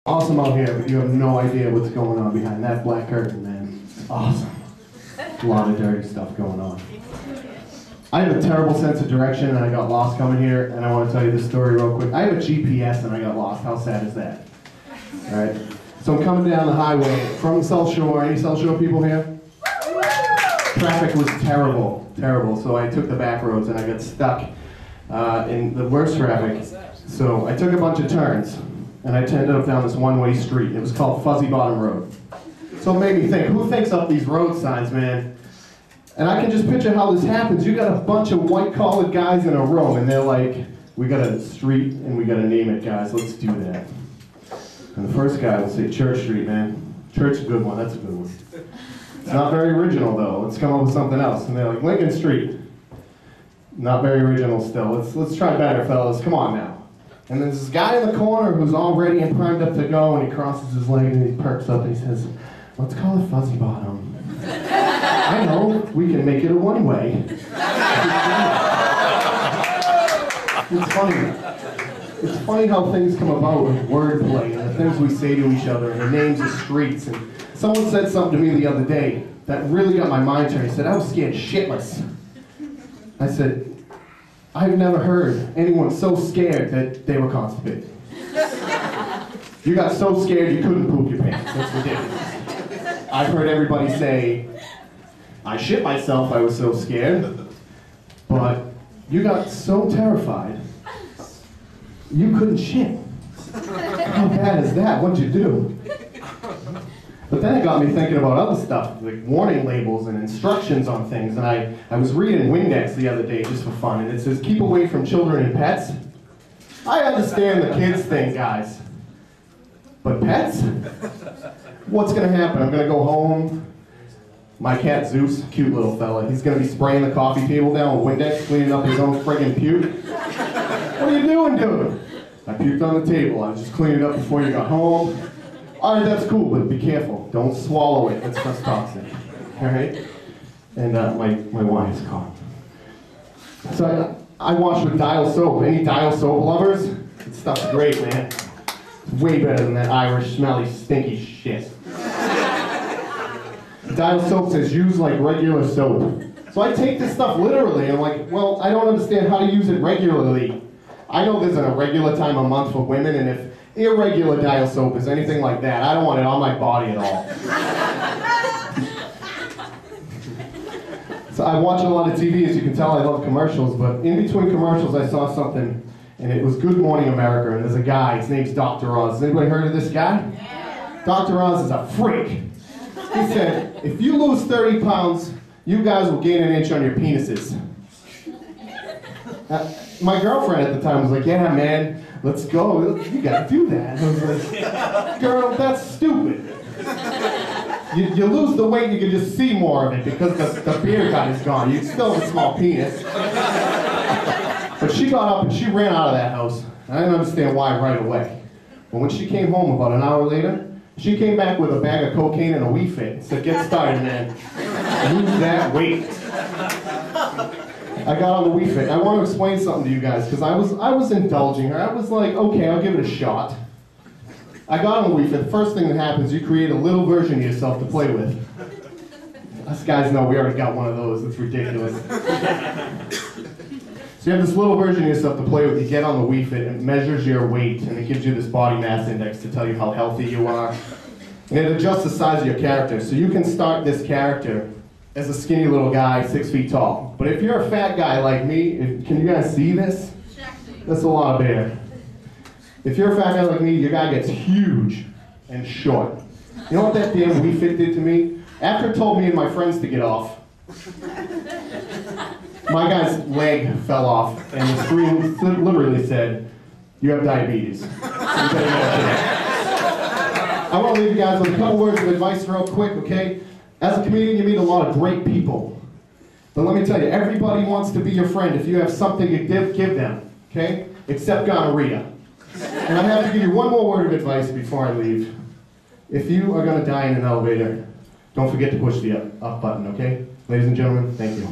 Awesome out here, but you have no idea what's going on behind that black curtain, man. It's awesome. A lot of dirty stuff going on. I have a terrible sense of direction and I got lost coming here, and I want to tell you this story real quick. I have a GPS and I got lost. How sad is that? Alright? So I'm coming down the highway from the South Shore. Any South Shore people here? Traffic was terrible, terrible. So I took the back roads and I got stuck in the worst traffic. So I took a bunch of turns and I ended up down this one-way street. It was called Fuzzy Bottom Road. So it made me think, who thinks up these road signs, man? And I can just picture how this happens. You got a bunch of white-collared guys in a room, and they're like, we got a street, and we got to name it, guys. Let's do that. And the first guy will say Church Street, man. Church is a good one. That's a good one. It's not very original, though. Let's come up with something else. And they're like, Lincoln Street. Not very original still. Let's try better, fellas. Come on now. And there's this guy in the corner who's all ready and primed up to go, and he crosses his leg, and he perks up, and he says, let's call it Fuzzy Bottom. I know, we can make it a one-way. It's funny. It's funny how things come about with wordplay and the things we say to each other and the names of streets. And someone said something to me the other day that really got my mind turned. He said, I was scared shitless. I said, I've never heard anyone so scared that they were constipated. You got so scared you couldn't poop your pants. That's ridiculous. I've heard everybody say, I shit myself, I was so scared. But you got so terrified, you couldn't shit. How bad is that? What'd you do? But then it got me thinking about other stuff, like warning labels and instructions on things. And I was reading Windex the other day just for fun, and it says, keep away from children and pets. I understand the kids thing, guys. But pets? What's gonna happen? I'm gonna go home. My cat Zeus, cute little fella, he's gonna be spraying the coffee table down with Windex, cleaning up his own friggin' puke. What are you doing, dude? I puked on the table. I was just cleaning it up before you got home. Alright, that's cool, but be careful. Don't swallow it. That's toxic. Alright? And my wine is gone. So I wash with Dial soap. Any Dial soap lovers? This stuff's great, man. It's way better than that Irish, smelly, stinky shit. Dial soap says use like regular soap. So I take this stuff literally. I'm like, well, I don't understand how to use it regularly. I know there's an irregular time a month for women, and if irregular Dial soap is anything like that, I don't want it on my body at all. So I watch a lot of TV, as you can tell I love commercials, but in between commercials I saw something, and it was Good Morning America, and there's a guy, his name's Dr. Oz. Has anybody heard of this guy? Yeah. Dr. Oz is a freak. He said, if you lose 30 pounds, you guys will gain an inch on your penises. My girlfriend at the time was like, yeah, man, let's go. You gotta do that. I was like, girl, that's stupid. You lose the weight, you can just see more of it because the beer gut is gone. You still have a small penis. But she got up and she ran out of that house. I didn't understand why right away. But when she came home about an hour later, she came back with a bag of cocaine and a Wii Fit and said, get started, man. Lose that weight. I got on the Wii Fit. I want to explain something to you guys because I was indulging her. I was like, okay, I'll give it a shot. I got on the Wii Fit. The first thing that happens, you create a little version of yourself to play with. Us guys know we already got one of those. It's ridiculous. So you have this little version of yourself to play with. You get on the Wii Fit and it measures your weight and it gives you this body mass index to tell you how healthy you are. And it adjusts the size of your character. So you can start this character as a skinny little guy, 6 feet tall. But if you're a fat guy like me, can you guys see this? That's a lot of bear. If you're a fat guy like me, your guy gets huge and short. You know what that damn Wii Fit did to me? After it told me and my friends to get off, my guy's leg fell off, and the screen literally said, you have diabetes. I want to leave you guys with a couple words of advice real quick, okay? As a comedian, you meet a lot of great people. But let me tell you, everybody wants to be your friend if you have something to give them, okay? Except gonorrhea. And I have to give you one more word of advice before I leave. If you are going to die in an elevator, don't forget to push the up button, okay? Ladies and gentlemen, thank you.